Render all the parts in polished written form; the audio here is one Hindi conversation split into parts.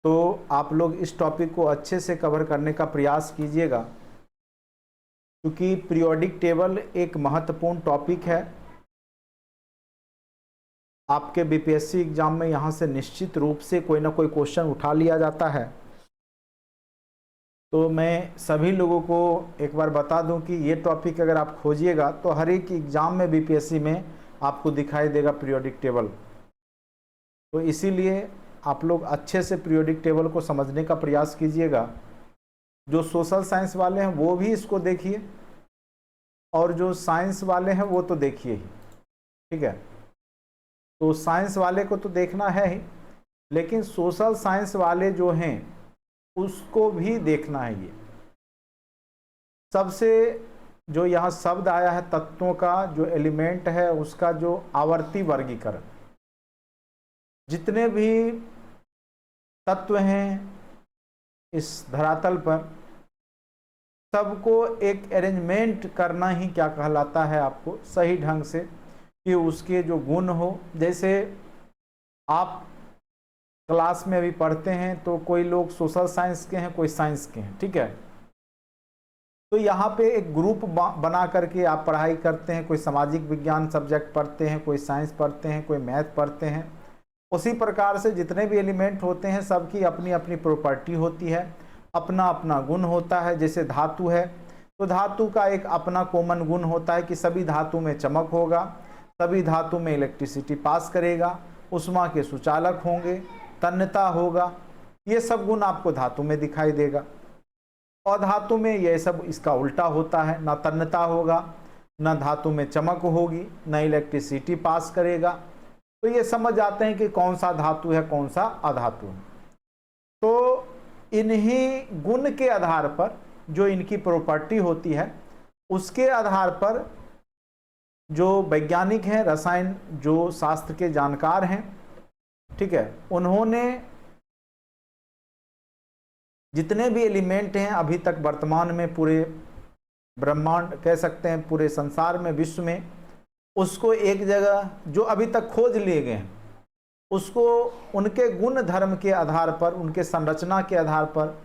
तो आप लोग इस टॉपिक को अच्छे से कवर करने का प्रयास कीजिएगा, क्योंकि पीरियोडिक टेबल एक महत्वपूर्ण टॉपिक है। आपके बीपीएससी एग्जाम में यहाँ से निश्चित रूप से कोई ना कोई क्वेश्चन उठा लिया जाता है। तो मैं सभी लोगों को एक बार बता दूं कि ये टॉपिक अगर आप खोजिएगा तो हर एक एग्जाम में बीपीएससी में आपको दिखाई देगा पीरियोडिक टेबल। तो इसीलिए आप लोग अच्छे से पीरियोडिक टेबल को समझने का प्रयास कीजिएगा। जो सोशल साइंस वाले हैं वो भी इसको देखिए, और जो साइंस वाले हैं वो तो देखिए ही, ठीक है। तो साइंस वाले को तो देखना है ही, लेकिन सोशल साइंस वाले जो हैं उसको भी देखना है। ये सबसे जो यहाँ शब्द आया है तत्वों का, जो एलिमेंट है उसका जो आवर्ती वर्गीकरण, जितने भी तत्व हैं इस धरातल पर सबको एक अरेंजमेंट करना ही क्या कहलाता है, आपको सही ढंग से कि उसके जो गुण हो। जैसे आप क्लास में अभी पढ़ते हैं तो कोई लोग सोशल साइंस के हैं, कोई साइंस के हैं, ठीक है। तो यहाँ पे एक ग्रुप बना करके आप पढ़ाई करते हैं, कोई सामाजिक विज्ञान सब्जेक्ट पढ़ते हैं, कोई साइंस पढ़ते हैं, कोई मैथ पढ़ते हैं। उसी प्रकार से जितने भी एलिमेंट होते हैं सबकी अपनी अपनी प्रॉपर्टी होती है, अपना अपना गुण होता है। जैसे धातु है तो धातु का एक अपना कॉमन गुण होता है कि सभी धातु में चमक होगा, सभी धातु में इलेक्ट्रिसिटी पास करेगा, उष्मा के सुचालक होंगे, तन्यता होगा। ये सब गुण आपको धातु में दिखाई देगा। और धातु में ये सब इसका उल्टा होता है, ना तन्यता होगा, ना धातु में चमक होगी, ना इलेक्ट्रिसिटी पास करेगा। तो ये समझ जाते हैं कि कौन सा धातु है, कौन सा अधातु है। तो इन्हीं गुण के आधार पर जो इनकी प्रॉपर्टी होती है उसके आधार पर जो वैज्ञानिक हैं, रसायन जो शास्त्र के जानकार हैं, ठीक है, उन्होंने जितने भी एलिमेंट हैं अभी तक वर्तमान में पूरे ब्रह्मांड कह सकते हैं, पूरे संसार में, विश्व में, उसको एक जगह जो अभी तक खोज लिए गए हैं उसको उनके गुण धर्म के आधार पर, उनके संरचना के आधार पर,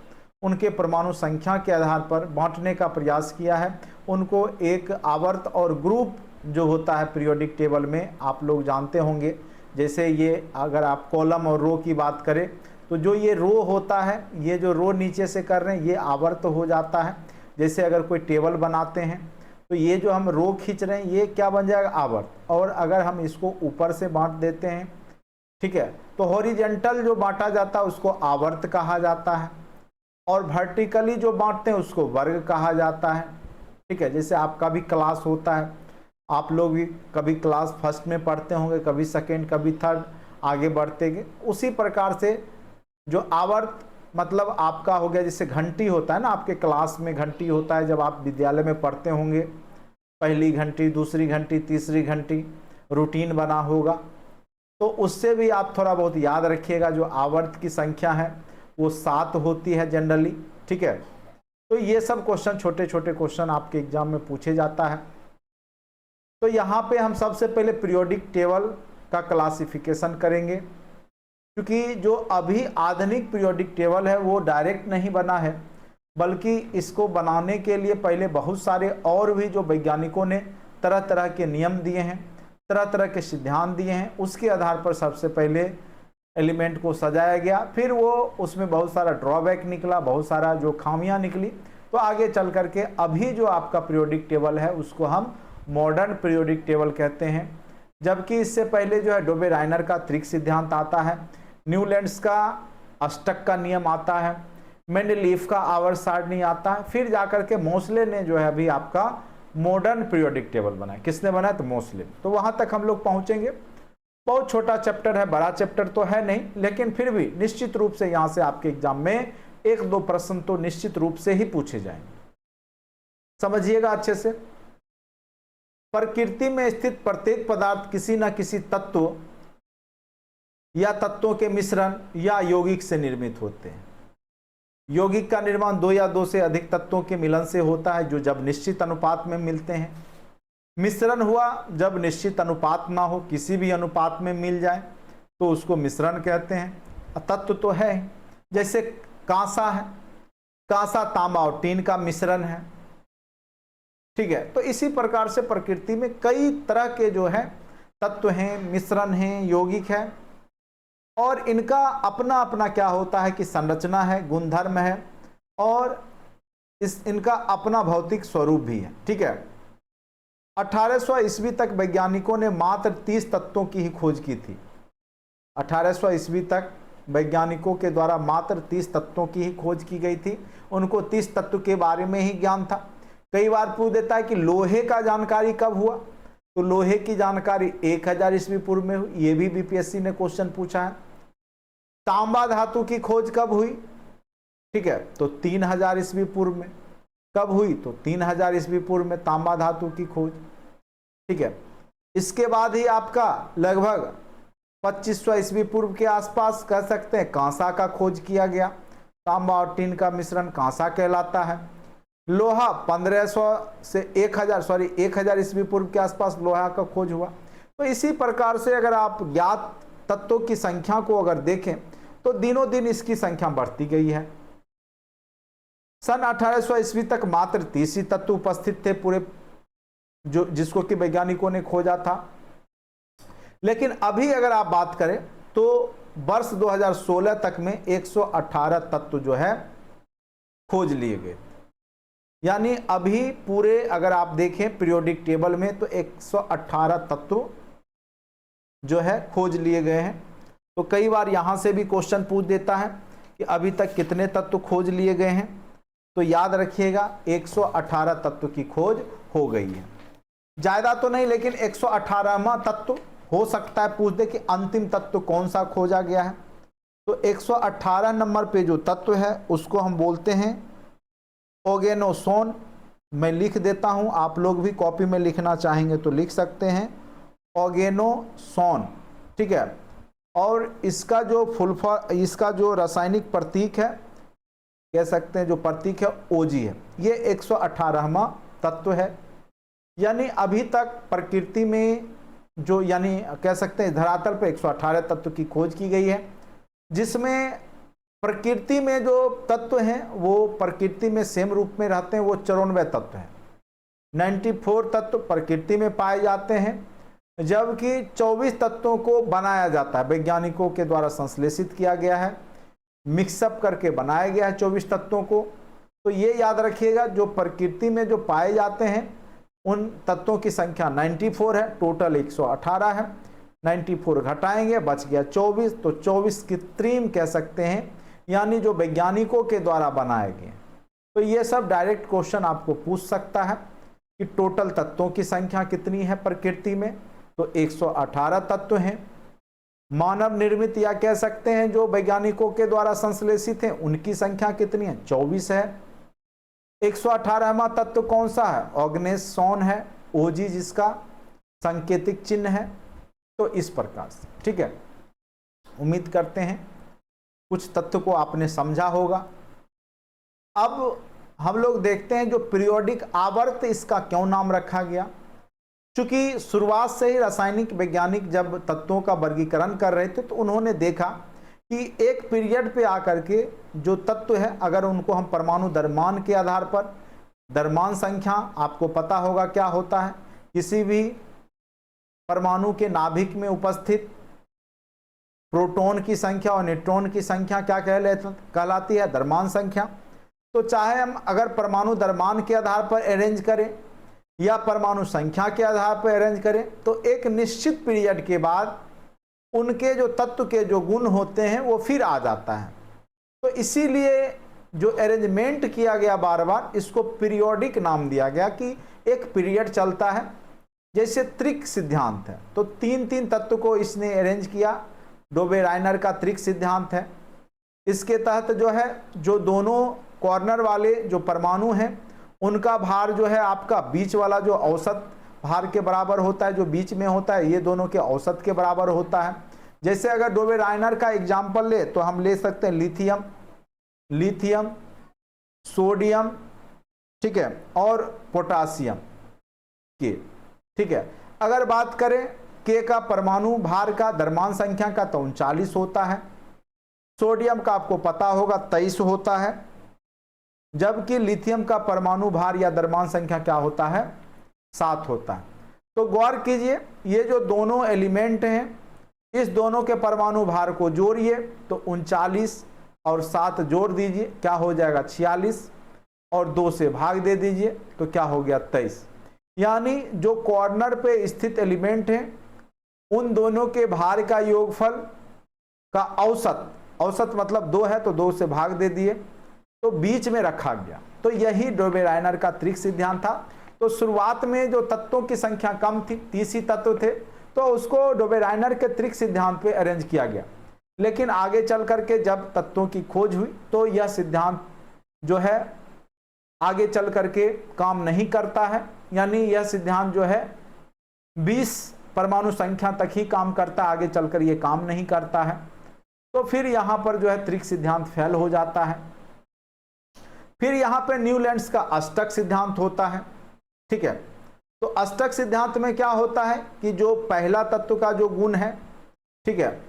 उनके परमाणु संख्या के आधार पर बांटने का प्रयास किया है। उनको एक आवर्त और ग्रुप जो होता है पीरियोडिक टेबल में, आप लोग जानते होंगे। जैसे ये अगर आप कॉलम और रो की बात करें तो जो ये रो होता है, ये जो रो नीचे से कर रहे हैं ये आवर्त हो जाता है। जैसे अगर कोई टेबल बनाते हैं तो ये जो हम रो खींच रहे हैं ये क्या बन जाएगा, आवर्त। और अगर हम इसको ऊपर से बांट देते हैं, ठीक है, तो हॉरिजेंटल जो बांटा जाता है उसको आवर्त कहा जाता है, और वर्टिकली जो बांटते हैं उसको वर्ग कहा जाता है, ठीक है। जैसे आपका भी क्लास होता है, आप लोग भी कभी क्लास फर्स्ट में पढ़ते होंगे, कभी सेकंड, कभी थर्ड, आगे बढ़ते गए। उसी प्रकार से जो आवर्त मतलब आपका हो गया, जैसे घंटी होता है ना, आपके क्लास में घंटी होता है, जब आप विद्यालय में पढ़ते होंगे, पहली घंटी, दूसरी घंटी, तीसरी घंटी, रूटीन बना होगा। तो उससे भी आप थोड़ा बहुत याद रखिएगा, जो आवर्त की संख्या है वो 7 होती है जनरली, ठीक है। तो ये सब क्वेश्चन, छोटे छोटे क्वेश्चन आपके एग्जाम में पूछे जाता है। तो यहाँ पे हम सबसे पहले पीरियोडिक टेबल का क्लासिफिकेशन करेंगे, क्योंकि जो अभी आधुनिक पीरियोडिक टेबल है वो डायरेक्ट नहीं बना है, बल्कि इसको बनाने के लिए पहले बहुत सारे और भी जो वैज्ञानिकों ने तरह तरह के नियम दिए हैं, तरह तरह के सिद्धांत दिए हैं, उसके आधार पर सबसे पहले एलिमेंट को सजाया गया। फिर वो उसमें बहुत सारा ड्रॉबैक निकला, बहुत सारा जो खामियां निकली, तो आगे चल करके अभी जो आपका पीरियोडिक टेबल है उसको हम मॉडर्न पीरियोडिक टेबल कहते हैं। जबकि इससे पहले जो है डोबे राइनर का त्रिक सिद्धांत आता है, न्यूलैंड्स का अष्टक का नियम आता है, मेंडलीफ का आवर्त सारणी आता है, फिर जाकर के मोसले ने जो है अभी आपका मॉडर्न पीरियोडिक टेबल बनाया। किसने बनाया? तो मोसले। तो वहां तक हम लोग पहुंचेंगे। बहुत छोटा चैप्टर है, बड़ा चैप्टर तो है नहीं, लेकिन फिर भी निश्चित रूप से यहां से आपके एग्जाम में 1-2 प्रश्न तो निश्चित रूप से ही पूछे जाएंगे। समझिएगा अच्छे से। प्रकृति में स्थित प्रत्येक पदार्थ किसी न किसी तत्व या तत्वों के मिश्रण या यौगिक से निर्मित होते हैं। यौगिक का निर्माण 2 या 2 से अधिक तत्वों के मिलन से होता है, जो जब निश्चित अनुपात में मिलते हैं। मिश्रण हुआ जब निश्चित अनुपात ना हो, किसी भी अनुपात में मिल जाए तो उसको मिश्रण कहते हैं। तत्व तो है जैसे कांसा है, कांसा तांबा और टीन का मिश्रण है, ठीक है। तो इसी प्रकार से प्रकृति में कई तरह के जो है तत्व हैं, मिश्रण हैं, यौगिक है, और इनका अपना अपना क्या होता है कि संरचना है, गुणधर्म है, और इनका अपना भौतिक स्वरूप भी है, ठीक है। 1800 ईस्वी तक वैज्ञानिकों ने मात्र 30 तत्वों की ही खोज की थी। 1800 ईस्वी तक वैज्ञानिकों के द्वारा मात्र 30 तत्वों की ही खोज की गई थी। उनको 30 तत्व के बारे में ही ज्ञान था। कई बार पूछ देता है कि लोहे का जानकारी कब हुआ, तो लोहे की जानकारी 1000 ईस्वी पूर्व में हुई, ये भी बीपीएससी ने क्वेश्चन पूछा है। तांबा धातु की खोज कब हुई, ठीक है, तो 3000 ईस्वी पूर्व में। कब हुई, तो 3000 ईस्वी पूर्व में तांबा धातु की खोज, ठीक है। इसके बाद ही आपका लगभग 2500 ईस्वी पूर्व के आसपास कह सकते हैं कांसा का खोज किया गया। तांबा और टीन का मिश्रण कांसा कहलाता है। लोहा 1500 से 1000 ईस्वी पूर्व के आसपास लोहा का खोज हुआ। तो इसी प्रकार से अगर आप ज्ञात तत्वों की संख्या को अगर देखें तो दिनों दिन इसकी संख्या बढ़ती गई है। सन 1800 ईस्वी तक मात्र 30 ही तत्व उपस्थित थे पूरे, जो जिसको कि वैज्ञानिकों ने खोजा था। लेकिन अभी अगर आप बात करें तो वर्ष 2016 तक में 118 तत्व जो है खोज लिए गए। यानी अभी पूरे अगर आप देखें पीरियोडिक टेबल में तो 118 तत्व जो है खोज लिए गए हैं। तो कई बार यहां से भी क्वेश्चन पूछ देता है कि अभी तक कितने तत्व खोज लिए गए हैं, तो याद रखिएगा 118 तत्व की खोज हो गई है। ज्यादा तो नहीं, लेकिन 118वां तत्व हो सकता है पूछ दे कि अंतिम तत्व कौन सा खोजा गया है। तो 118 नंबर पे जो तत्व है उसको हम बोलते हैं ऑर्गेनोसोन। मैं लिख देता हूं, आप लोग भी कॉपी में लिखना चाहेंगे तो लिख सकते हैं ऑर्गेनोसोन, ठीक है। और इसका इसका जो रासायनिक प्रतीक है, कह सकते हैं जो प्रतीक है ओजी है। ये 118वां तत्व है। यानी अभी तक प्रकृति में जो, यानी कह सकते हैं धरातल पर 118 तत्व की खोज की गई है, जिसमें प्रकृति में जो तत्व हैं वो प्रकृति में सेम रूप में रहते हैं, वो 94 तत्व हैं। 94 तत्व प्रकृति में पाए जाते हैं, जबकि 24 तत्वों को बनाया जाता है, वैज्ञानिकों के द्वारा संश्लेषित किया गया है, मिक्सअप करके बनाया गया है 24 तत्वों को। तो ये याद रखिएगा जो प्रकृति में जो पाए जाते हैं उन तत्वों की संख्या 94 है, टोटल 118 है। 94 घटाएंगे बच गया 24, तो 24 कृत्रिम कह सकते हैं, यानी जो वैज्ञानिकों के द्वारा बनाए गए। तो ये सब डायरेक्ट क्वेश्चन आपको पूछ सकता है कि टोटल तत्वों की संख्या कितनी है प्रकृति में, तो 118 तत्व हैं। मानव निर्मित या कह सकते हैं जो वैज्ञानिकों के द्वारा संश्लेषित हैं उनकी संख्या कितनी है, 24 है। 118वां तत्व कौन सा है, ऑर्गेनोसोन है, ओजी जिसका सांकेतिक चिन्ह है। तो इस प्रकार से, ठीक है, उम्मीद करते हैं कुछ तत्व को आपने समझा होगा। अब हम लोग देखते हैं जो पीरियोडिक आवर्त, इसका क्यों नाम रखा गया। चूंकि शुरुआत से ही रासायनिक वैज्ञानिक जब तत्वों का वर्गीकरण कर रहे थे तो उन्होंने देखा कि एक पीरियड पे आकर के जो तत्व है, अगर उनको हम परमाणु द्रव्यमान के आधार पर, द्रव्यमान संख्या आपको पता होगा क्या होता है, किसी भी परमाणु के नाभिक में उपस्थित प्रोटॉन की संख्या और न्यूट्रॉन की संख्या क्या कहलाती है, द्रव्यमान संख्या। तो चाहे हम अगर परमाणु द्रव्यमान के आधार पर अरेंज करें या परमाणु संख्या के आधार पर अरेंज करें, तो एक निश्चित पीरियड के बाद उनके जो तत्व के जो गुण होते हैं वो फिर आ जाता है। तो इसीलिए जो अरेंजमेंट किया गया बार बार, इसको पीरियोडिक नाम दिया गया कि एक पीरियड चलता है। जैसे त्रिक सिद्धांत है, तो 3-3 तत्व को इसने अरेंज किया, डोबे-राइनर का त्रिक सिद्धांत है। इसके तहत जो है, जो दोनों कॉर्नर वाले जो परमाणु हैं उनका भार जो है आपका बीच वाला जो औसत भार के बराबर होता है, जो बीच में होता है ये दोनों के औसत के बराबर होता है। जैसे अगर डोबे-राइनर का एग्जाम्पल ले तो हम ले सकते हैं लिथियम, सोडियम, ठीक है, और पोटासियम के, ठीक है। अगर बात करें के का परमाणु भार का द्रव्यमान संख्या का तो 39 होता है, सोडियम का आपको पता होगा 23 होता है, जबकि लिथियम का परमाणु भार या द्रव्यमान संख्या क्या होता है, 7 होता है। तो गौर कीजिए, ये जो दोनों एलिमेंट हैं, इस दोनों के परमाणु भार को जोड़िए तो 39 और 7 जोड़ दीजिए, क्या हो जाएगा 46, और 2 से भाग दे दीजिए तो क्या हो गया 23। यानी जो कॉर्नर पे स्थित एलिमेंट हैं उन दोनों के भार का योगफल का औसत, औसत मतलब 2 है तो 2 से भाग दे दिए तो बीच में रखा गया। तो यही डोबेराइनर का त्रिक सिद्धांत था। तो शुरुआत में जो तत्वों की संख्या कम थी, 30 ही तत्व थे, तो उसको डोबेराइनर के त्रिक सिद्धांत पे अरेंज किया गया। लेकिन आगे चल करके जब तत्वों की खोज हुई तो यह सिद्धांत जो है आगे चल करके काम नहीं करता है, यानी यह सिद्धांत जो है 20 परमाणु संख्या तक ही काम करता है, आगे चलकर ये काम नहीं करता है। तो फिर यहाँ पर जो है त्रिक सिद्धांत फेल हो जाता है। फिर यहाँ पे न्यूलैंड्स का अष्टक सिद्धांत होता है, ठीक है। तो अष्टक सिद्धांत में क्या होता है कि जो पहला तत्व का जो गुण है, ठीक है,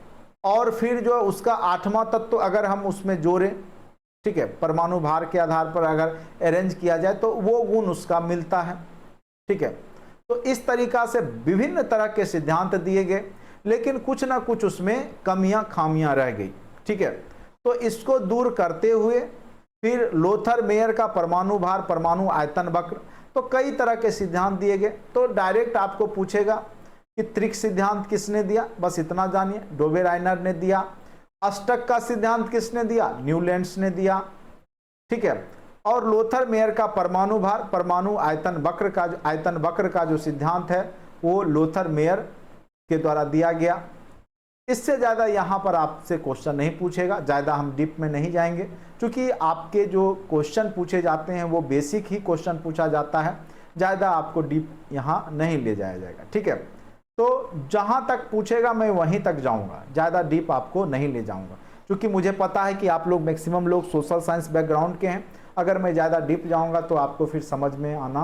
और फिर जो उसका 8वां तत्व अगर हम उसमें जोड़ें, ठीक है, परमाणु भार के आधार पर अगर अरेंज किया जाए तो वो गुण उसका मिलता है, ठीक है। तो इस तरीका से विभिन्न तरह के सिद्धांत दिए गए, लेकिन कुछ ना कुछ उसमें कमियां खामियां रह गई, ठीक है। तो इसको दूर करते हुए फिर लोथर मेयर का परमाणु भार परमाणु आयतन वक्र, तो कई तरह के सिद्धांत दिए गए। तो डायरेक्ट आपको पूछेगा कि त्रिक सिद्धांत किसने दिया, बस इतना जानिए, डोबेराइनर ने दिया। अष्टक का सिद्धांत किसने दिया, न्यूलैंड्स ने दिया, ठीक है। और लोथर मेयर का परमाणु भार परमाणु आयतन वक्र का जो सिद्धांत है वो लोथर मेयर के द्वारा दिया गया। इससे ज़्यादा यहाँ पर आपसे क्वेश्चन नहीं पूछेगा, ज़्यादा हम डीप में नहीं जाएंगे, क्योंकि आपके जो क्वेश्चन पूछे जाते हैं वो बेसिक ही क्वेश्चन पूछा जाता है, ज़्यादा आपको डीप यहाँ नहीं ले जाया जाएगा, ठीक है। तो जहाँ तक पूछेगा मैं वहीं तक जाऊँगा, ज़्यादा डीप आपको नहीं ले जाऊँगा, क्योंकि मुझे पता है कि आप लोग मैक्सिमम लोग सोशल साइंस बैकग्राउंड के हैं। अगर मैं ज़्यादा डीप जाऊँगा तो आपको फिर समझ में आना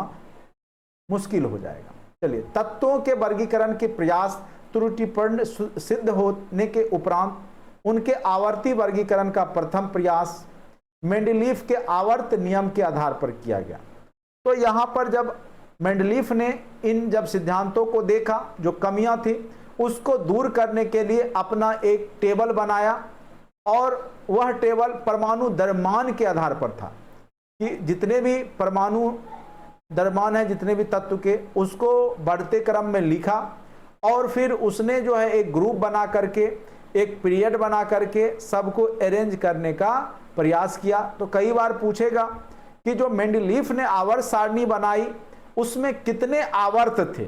मुश्किल हो जाएगा। चलिए, तत्वों के वर्गीकरण के प्रयास त्रुटिपूर्ण सिद्ध होने के उपरांत उनके आवर्ती वर्गीकरण का प्रथम प्रयास मेंडलीफ के आवर्त नियम के आधार पर किया गया। तो यहाँ पर जब मेंडलीफ ने इन जब सिद्धांतों को देखा, जो कमियां थी उसको दूर करने के लिए अपना एक टेबल बनाया, और वह टेबल परमाणु द्रव्यमान के आधार पर था कि जितने भी परमाणु द्रव्यमान है, जितने भी तत्व के, उसको बढ़ते क्रम में लिखा, और फिर उसने जो है एक ग्रुप बना करके, एक पीरियड बना करके सबको अरेंज करने का प्रयास किया। तो कई बार पूछेगा कि जो मेंडलीफ ने आवर्त सारणी बनाई उसमें कितने आवर्त थे।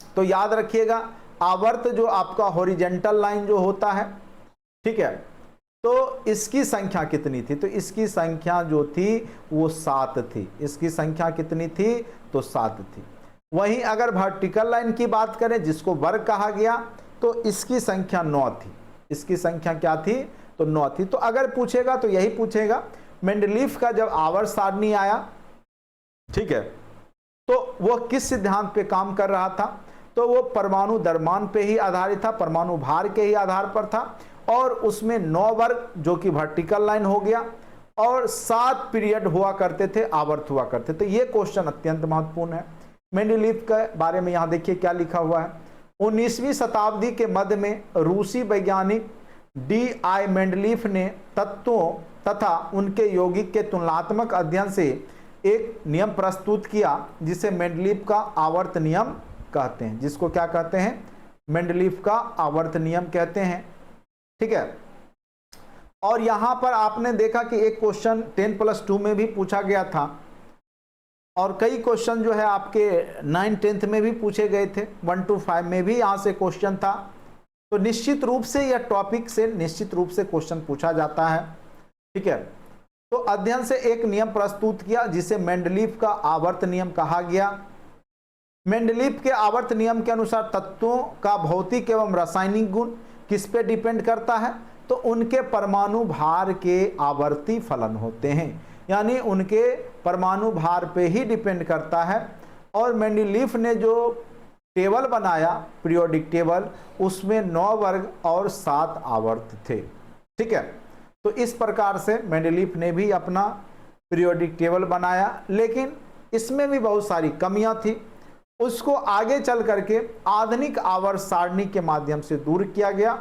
तो याद रखिएगा, आवर्त जो आपका हॉरिजेंटल लाइन जो होता है, ठीक है, तो इसकी संख्या कितनी थी, तो इसकी संख्या जो थी वो 7 थी। इसकी संख्या कितनी थी, तो 7 थी। वहीं अगर वर्टिकल लाइन की बात करें जिसको वर्ग कहा गया, तो इसकी संख्या 9 थी। इसकी संख्या क्या थी, तो 9 थी। तो अगर पूछेगा तो यही पूछेगा, मेंडलीफ का जब आवर्त सारणी आया, ठीक है, तो वो किस सिद्धांत पे काम कर रहा था, तो वो परमाणु द्रव्यमान पे ही आधारित था, परमाणु भार के ही आधार पर था, और उसमें 9 वर्ग जो कि वर्टिकल लाइन हो गया, और 7 पीरियड हुआ करते थे, आवर्त हुआ करते थे। ये क्वेश्चन अत्यंत महत्वपूर्ण है। मेंडलीफ के बारे में यहाँ देखिए क्या लिखा हुआ है। 19वीं शताब्दी के मध्य में रूसी वैज्ञानिक D.I. मेंडलीफ ने तत्वों तथा उनके यौगिक के तुलनात्मक अध्ययन से एक नियम प्रस्तुत किया जिसे मेंडलीफ का आवर्त नियम कहते हैं। जिसको क्या कहते हैं, मेंडलीफ का आवर्त नियम कहते हैं, ठीक है। और यहां पर आपने देखा कि एक क्वेश्चन 10+2 में भी पूछा गया था, और कई क्वेश्चन जो है आपके 9th 10th में भी पूछे गए थे, 1 to 5 में भी यहां से क्वेश्चन था। तो निश्चित रूप से यह टॉपिक से निश्चित रूप से क्वेश्चन पूछा जाता है, ठीक है। तो अध्ययन से एक नियम प्रस्तुत किया जिसे मेंडलीफ का आवर्त नियम कहा गया। मेंडलीफ के आवर्त नियम के अनुसार तत्वों का भौतिक एवं रासायनिक गुण किस पे डिपेंड करता है, तो उनके परमाणु भार के आवर्ती फलन होते हैं, यानी उनके परमाणु भार पे ही डिपेंड करता है। और मेंडलीफ ने जो टेबल बनाया, पीरियोडिक टेबल, उसमें 9 वर्ग और 7 आवर्त थे। ठीक है। तो इस प्रकार से मेंडलीफ ने भी अपना पीरियोडिक टेबल बनाया, लेकिन इसमें भी बहुत सारी कमियां थी। उसको आगे चल करके आधुनिक आवर्त सारणी के माध्यम से दूर किया गया।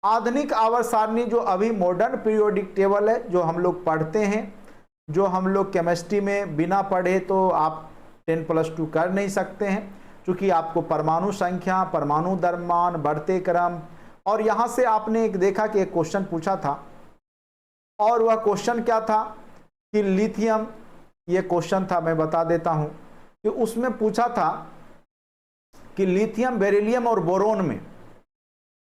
आधुनिक आवर्त सारणी जो अभी मॉडर्न पीरियोडिक टेबल है, जो हम लोग पढ़ते हैं, जो हम लोग केमिस्ट्री में बिना पढ़े तो आप 10+2 कर नहीं सकते हैं, क्योंकि आपको परमाणु संख्या, परमाणु द्रव्यमान, बढ़ते क्रम, और यहाँ से आपने एक देखा कि एक क्वेश्चन पूछा था, और वह क्वेश्चन क्या था कि लिथियम, ये क्वेश्चन था, मैं बता देता हूँ कि उसमें पूछा था कि लिथियम, बेरिलियम और बोरोन में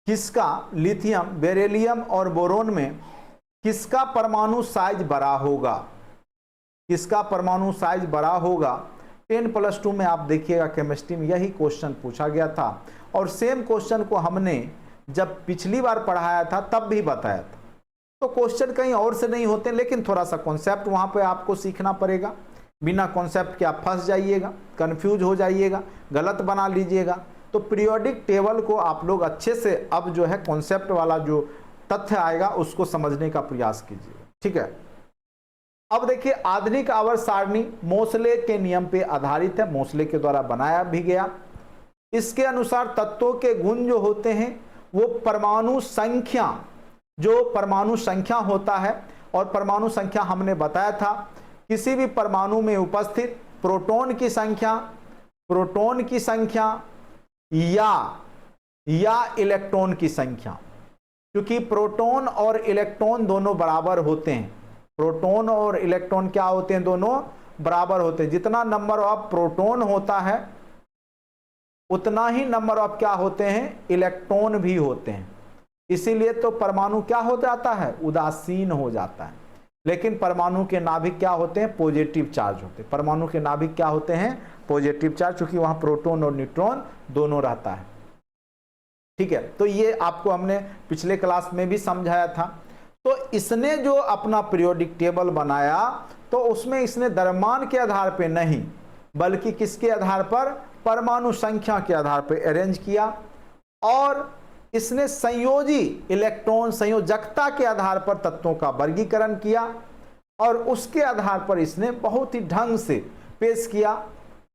किसका, लिथियम, बेरिलियम और बोरोन में किसका परमाणु साइज बड़ा होगा, किसका परमाणु साइज बड़ा होगा। 10+2 में आप देखिएगा केमिस्ट्री में यही क्वेश्चन पूछा गया था, और सेम क्वेश्चन को हमने जब पिछली बार पढ़ाया था तब भी बताया था। तो क्वेश्चन कहीं और से नहीं होते, लेकिन थोड़ा सा कॉन्सेप्ट वहां पे आपको सीखना पड़ेगा। बिना कॉन्सेप्ट के आप फंस जाइएगा, कंफ्यूज हो जाइएगा, गलत बना लीजिएगा। तो पीरियोडिक टेबल को आप लोग अच्छे से अब जो है कॉन्सेप्ट वाला जो तथ्य आएगा उसको समझने का प्रयास कीजिए, ठीक है। अब देखिए आधुनिक आवर्त सारणी मोसले के नियम पे आधारित है, मोसले के द्वारा बनाया भी गया। इसके अनुसार तत्वों के गुण जो होते हैं वो परमाणु संख्या, जो परमाणु संख्या होता है, और परमाणु संख्या हमने बताया था किसी भी परमाणु में उपस्थित प्रोटॉन की संख्या, प्रोटॉन की संख्या या इलेक्ट्रॉन की संख्या, क्योंकि प्रोटॉन और इलेक्ट्रॉन दोनों बराबर होते हैं। प्रोटॉन और इलेक्ट्रॉन क्या होते हैं, दोनों बराबर होते हैं। जितना नंबर ऑफ प्रोटॉन होता है उतना ही नंबर ऑफ क्या होते हैं, इलेक्ट्रॉन भी होते हैं। इसीलिए तो परमाणु क्या हो जाता है, उदासीन हो जाता है। लेकिन परमाणु के नाभिक क्या होते हैं, पॉजिटिव चार्ज होते हैं। परमाणु के नाभिक क्या होते हैं, पॉजिटिव चार्ज, क्योंकि वहां प्रोटॉन और न्यूट्रॉन दोनों रहता है, ठीक है। तो ये आपको हमने पिछले क्लास में भी समझाया था। तो इसने जो अपना पीरियोडिक टेबल बनाया तो उसमें इसने द्रव्यमान के आधार पर नहीं बल्कि किसके आधार पर, परमाणु संख्या के आधार पर अरेंज किया, और इसने संयोजी इलेक्ट्रॉन संयोजकता के आधार पर तत्वों का वर्गीकरण किया, और उसके आधार पर इसने बहुत ही ढंग से पेश किया,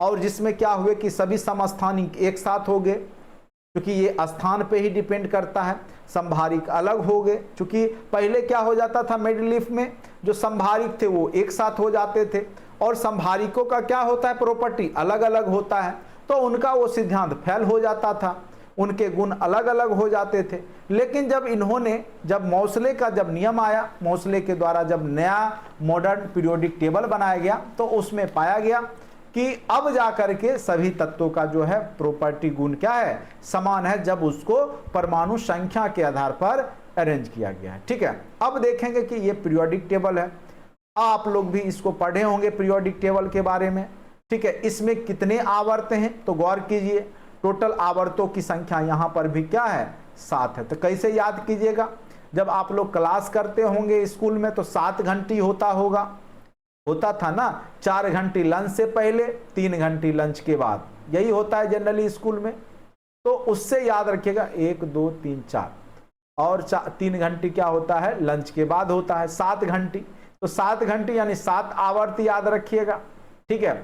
और जिसमें क्या हुए कि सभी समस्थानिक एक साथ हो गए, क्योंकि ये स्थान पे ही डिपेंड करता है। संभारिक अलग हो गए, क्योंकि पहले क्या हो जाता था मेडलीफ में, जो संभारिक थे वो एक साथ हो जाते थे, और संभारिकों का क्या होता है, प्रॉपर्टी अलग अलग होता है, तो उनका वो सिद्धांत फेल हो जाता था, उनके गुण अलग अलग हो जाते थे। लेकिन जब मोसले का जब नियम आया, मोसले के द्वारा जब नया मॉडर्न पीरियोडिक टेबल बनाया गया, तो उसमें पाया गया कि अब जाकर के सभी तत्वों का जो है प्रॉपर्टी गुण क्या है, समान है, जब उसको परमाणु संख्या के आधार पर अरेंज किया गया है, ठीक है। अब देखेंगे कि ये पीरियोडिक टेबल है, आप लोग भी इसको पढ़े होंगे पीरियोडिक टेबल के बारे में, ठीक है। इसमें कितने आवर्त हैं, तो गौर कीजिए, टोटल आवर्तों की संख्या यहां पर भी क्या है, 7 है। तो कैसे याद कीजिएगा, जब आप लोग क्लास करते होंगे स्कूल में तो 7 घंटी होता था ना, 4 घंटी लंच से पहले, 3 घंटी लंच के बाद, यही होता है जनरली स्कूल में। तो उससे याद रखिएगा 1 2 3 4, और 3 घंटी क्या होता है, लंच के बाद होता है, 7 घंटी। तो 7 घंटी यानी 7 आवर्त याद रखिएगा, ठीक है।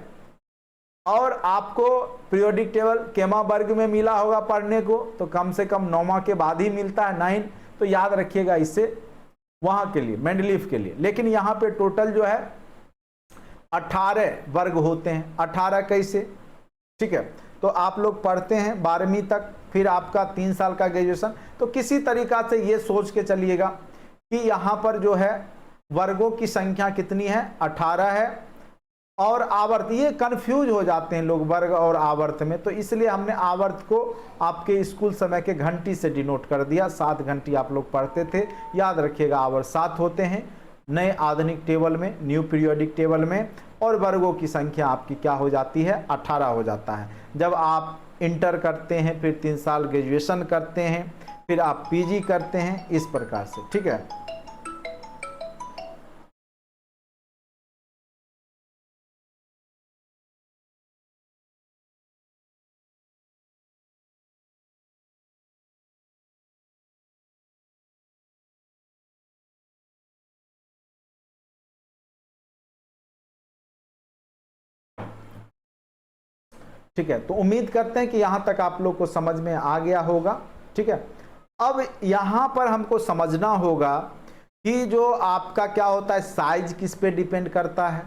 और आपको पीरियोडिक टेबल केमा वर्ग में मिला होगा पढ़ने को, तो कम से कम 9वां के बाद ही मिलता है, 9, तो याद रखिएगा इससे वहां के लिए, मेंडलीफ के लिए। लेकिन यहाँ पे टोटल जो है 18 वर्ग होते हैं। 18 कैसे, ठीक है। तो आप लोग पढ़ते हैं 12वीं तक, फिर आपका 3 साल का ग्रेजुएशन, तो किसी तरीका से ये सोच के चलिएगा कि यहाँ पर जो है वर्गों की संख्या कितनी है, 18 है, और आवर्त, ये कंफ्यूज हो जाते हैं लोग वर्ग और आवर्त में, तो इसलिए हमने आवर्त को आपके स्कूल समय के घंटी से डिनोट कर दिया। 7 घंटी आप लोग पढ़ते थे, याद रखिएगा आवर्त 7 होते हैं नए आधुनिक टेबल में, न्यू पीरियोडिक टेबल में, और वर्गों की संख्या आपकी क्या हो जाती है, 18 हो जाता है। जब आप इंटर करते हैं, फिर 3 साल ग्रेजुएशन करते हैं, फिर आप पीजी करते हैं, इस प्रकार से, ठीक है। ठीक है, तो उम्मीद करते हैं कि यहां तक आप लोग को समझ में आ गया होगा। ठीक है, अब यहां पर हमको समझना होगा कि जो आपका क्या होता है, साइज किस पे डिपेंड करता है।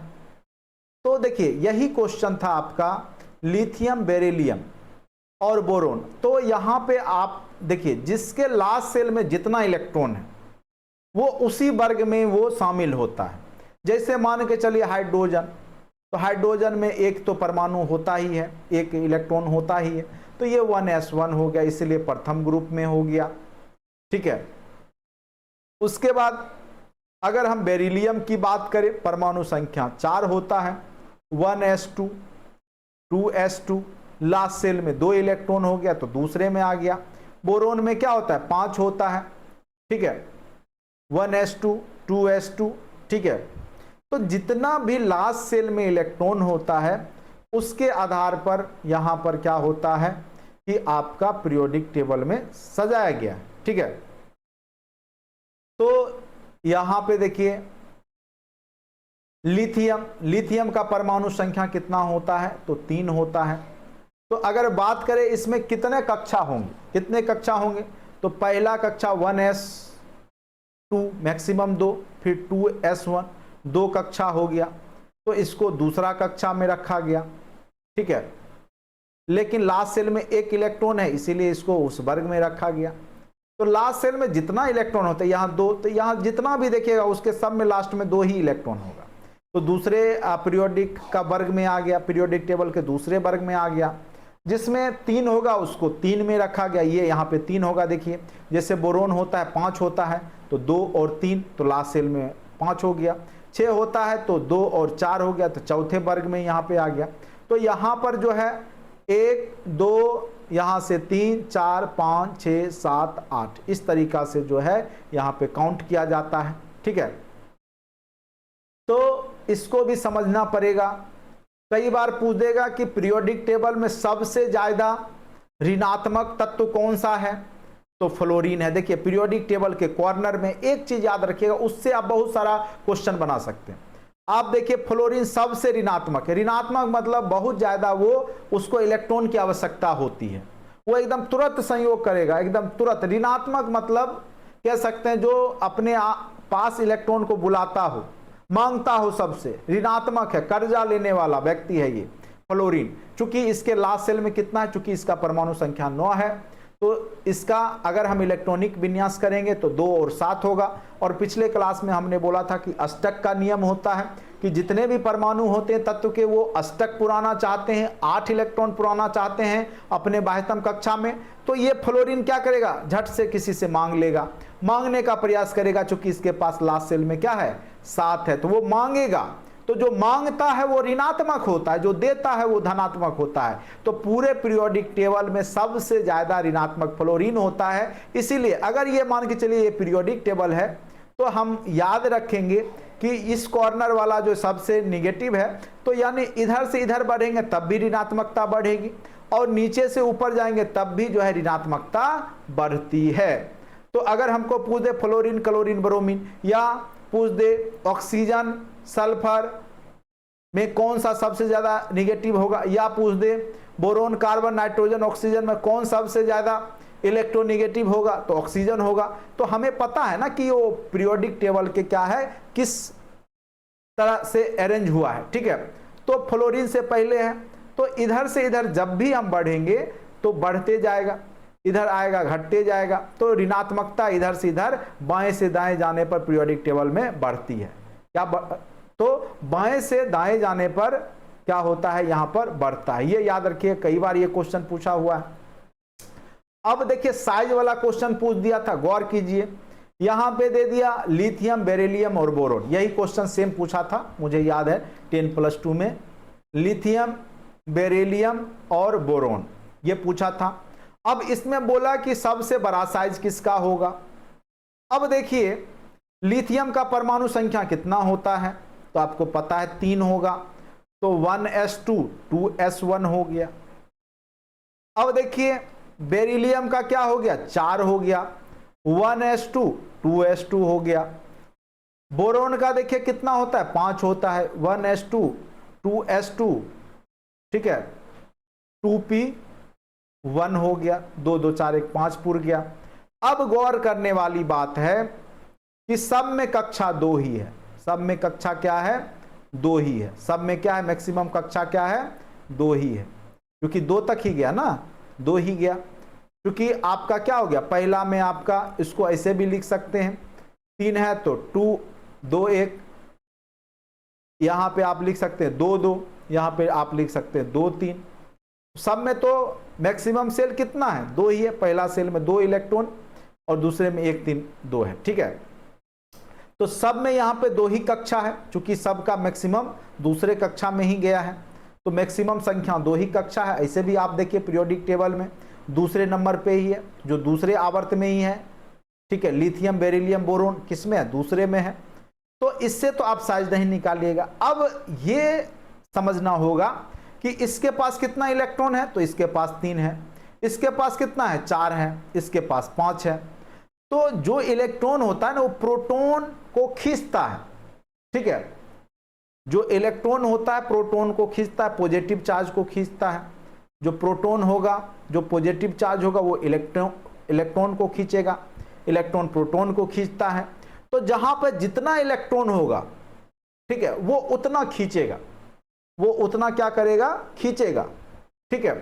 तो देखिए यही क्वेश्चन था आपका लिथियम, बेरिलियम और बोरोन। तो यहां पे आप देखिए जिसके लास्ट सेल में जितना इलेक्ट्रॉन है वो उसी वर्ग में वो शामिल होता है। जैसे मान के चलिए हाइड्रोजन, तो हाइड्रोजन में एक तो परमाणु होता ही है, एक इलेक्ट्रॉन होता ही है, तो ये 1s1 हो गया, इसलिए प्रथम ग्रुप में हो गया। ठीक है, उसके बाद अगर हम बेरिलियम की बात करें, परमाणु संख्या 4 होता है, 1s2 2s2, लास्ट सेल में 2 इलेक्ट्रॉन हो गया तो दूसरे में आ गया। बोरोन में क्या होता है, 5 होता है। ठीक है, 1s2 2s2। ठीक है, तो जितना भी लास्ट सेल में इलेक्ट्रॉन होता है उसके आधार पर यहां पर क्या होता है कि आपका पीरियोडिक टेबल में सजाया गया। ठीक है, तो यहां पे देखिए लिथियम का परमाणु संख्या कितना होता है, तो 3 होता है। तो अगर बात करें इसमें कितने कक्षा होंगे, कितने कक्षा होंगे, तो पहला कक्षा 1s2 मैक्सिमम 2, फिर 2s1 2 कक्षा हो गया, तो इसको दूसरा कक्षा में रखा गया। ठीक है, लेकिन लास्ट सेल में 1 इलेक्ट्रॉन है इसीलिए इसको उस वर्ग में रखा गया। तो लास्ट सेल में जितना इलेक्ट्रॉन होता है यहाँ 2, तो यहाँ जितना भी देखिएगा उसके सब में लास्ट में 2 ही इलेक्ट्रॉन होगा, तो दूसरे पीरियोडिक का वर्ग में आ गया, पीरियोडिक टेबल के दूसरे वर्ग में आ गया। जिसमें 3 होगा उसको 3 में रखा गया, ये यहाँ पे 3 होगा। देखिए जैसे बोरोन होता है 5 होता है, तो 2 और 3 तो लास्ट सेल में 5 हो गया। 6 होता है तो 2 और 4 हो गया, तो चौथे वर्ग में यहाँ पे आ गया। तो यहाँ पर जो है 1 2 यहाँ से 3 4 5 6 7 8 इस तरीका से जो है यहाँ पे काउंट किया जाता है। ठीक है, तो इसको भी समझना पड़ेगा। कई बार पूछ देगा कि पीरियोडिक टेबल में सबसे ज्यादा ऋणात्मक तत्व कौन सा है, तो फ्लोरीन है। देखिए पीरियोडिक टेबल के कॉर्नर में एक चीज याद रखिएगा, उससे आप बहुत सारा क्वेश्चन बना सकते हैं। आप देखिए फ्लोरीन सबसे ऋणात्मक है। ऋणात्मक मतलब बहुत ज्यादा वो उसको इलेक्ट्रॉन की आवश्यकता होती है, वो एकदम तुरंत संयोग करेगा, एकदम तुरंत। ऋणात्मक मतलब कह सकते हैं जो अपने पास इलेक्ट्रॉन को बुलाता हो, मांगता हो सबसे, ऋणात्मक है, कर्जा लेने वाला व्यक्ति है ये फ्लोरीन। चूंकि इसके लास्ट सेल में कितना है, चूंकि इसका परमाणु संख्या 9 है, तो इसका अगर हम इलेक्ट्रॉनिक विन्यास करेंगे तो 2 और 7 होगा। और पिछले क्लास में हमने बोला था कि अष्टक का नियम होता है कि जितने भी परमाणु होते हैं तत्व के, वो अष्टक पुराना चाहते हैं, 8 इलेक्ट्रॉन पुराना चाहते हैं अपने बाह्यतम कक्षा में। तो ये फ्लोरीन क्या करेगा, झट से किसी से मांग लेगा, मांगने का प्रयास करेगा। चूंकि इसके पास लास्ट सेल में क्या है, 7 है, तो वो मांगेगा। तो जो मांगता है वो ऋणात्मक होता है, जो देता है वो धनात्मक होता है। तो पूरे पीरियोडिक टेबल में सबसे ज्यादा ऋणात्मक फ्लोरीन होता है। इसीलिए अगर ये मान के चलिए ये पीरियोडिक टेबल है, तो हम याद रखेंगे कि इस कॉर्नर वाला जो सबसे निगेटिव है, तो यानी इधर से इधर बढ़ेंगे तब भी ऋणात्मकता बढ़ेगी, और नीचे से ऊपर जाएंगे तब भी जो है ऋणात्मकता बढ़ती है। तो अगर हमको पूछ दे फ्लोरीन, क्लोरीन, ब्रोमीन, या पूछ दे ऑक्सीजन, सल्फर में कौन सा सबसे ज्यादा निगेटिव होगा, या पूछ दे बोरोन, कार्बन, नाइट्रोजन, ऑक्सीजन में कौन सबसे ज्यादा इलेक्ट्रोनिगेटिव होगा, तो ऑक्सीजन होगा। तो हमें पता है ना कि वो पीरियोडिक टेबल के क्या है, किस तरह से अरेंज हुआ है। ठीक है, तो फ्लोरीन से पहले है, तो इधर से इधर जब भी हम बढ़ेंगे तो बढ़ते जाएगा, इधर आएगा घटते जाएगा। तो ऋणात्मकता इधर से इधर, बाएं से दाएं जाने पर पीरियोडिक टेबल में बढ़ती है। क्या तो बाएं से दाएं जाने पर क्या होता है, यहां पर बढ़ता है। ये याद रखिए, कई बार ये क्वेश्चन पूछा हुआ है। अब देखिए साइज वाला क्वेश्चन पूछ दिया था, गौर कीजिए। यहां पे दे दिया लिथियम, बेरिलियम और बोरोन, यही क्वेश्चन सेम पूछा था, मुझे याद है 10+2 में। लिथियम, बेरिलियम और बोरोन ये पूछा था। अब इसमें बोला कि सबसे बड़ा साइज किसका होगा। अब देखिए लिथियम का परमाणु संख्या कितना होता है, तो आपको पता है 3 होगा, तो 1s2 2s1 हो गया। अब देखिए बेरिलियम का क्या हो गया, 4 हो गया, 1s2 2s2 हो गया। बोरोन का देखिए कितना होता है, 5 होता है, 1s2 2s2, ठीक है, 2p1 हो गया, 2 2 4 1 5 पुर गया। अब गौर करने वाली बात है कि सब में कक्षा 2 ही है, सब में कक्षा क्या है, 2 ही है, सब में क्या है, मैक्सिमम कक्षा क्या है, 2 ही है, क्योंकि 2 तक ही गया ना, 2 ही गया। क्योंकि आपका क्या हो गया, पहला में आपका इसको ऐसे भी लिख सकते हैं, 3 है तो 2 2 1, यहां पे आप लिख सकते हैं 2 2, यहां पे आप लिख सकते हैं 2 3। सब में तो मैक्सिमम सेल कितना है, 2 ही है, पहला सेल में 2 इलेक्ट्रॉन और दूसरे में 1 3 2 है, ठीक है। तो सब में यहां पे 2 ही कक्षा है, क्योंकि सब का मैक्सिमम दूसरे कक्षा में ही गया है, तो मैक्सिमम संख्या 2 ही कक्षा है। ऐसे भी आप देखिए पीरियोडिक टेबल में दूसरे नंबर पे ही है, जो दूसरे आवर्त में ही है, ठीक है। लिथियम बेरिलियम बोरोन किस में है, दूसरे में है, तो इससे तो आप साइज नहीं निकालिएगा। अब ये समझना होगा कि इसके पास कितना इलेक्ट्रॉन है, तो इसके पास 3 है, इसके पास कितना है, 4 है, इसके पास 5 है। तो जो इलेक्ट्रॉन होता है ना वो प्रोटॉन को खींचता है, ठीक है। जो इलेक्ट्रॉन होता है प्रोटॉन को खींचता है, पॉजिटिव चार्ज को खींचता है। जो प्रोटॉन होगा, जो पॉजिटिव चार्ज होगा वो इलेक्ट्रॉन को खींचेगा, इलेक्ट्रॉन प्रोटॉन को खींचता है। तो जहां पर जितना इलेक्ट्रॉन होगा, ठीक है, वो उतना खींचेगा, वो उतना क्या करेगा, खींचेगा, ठीक है।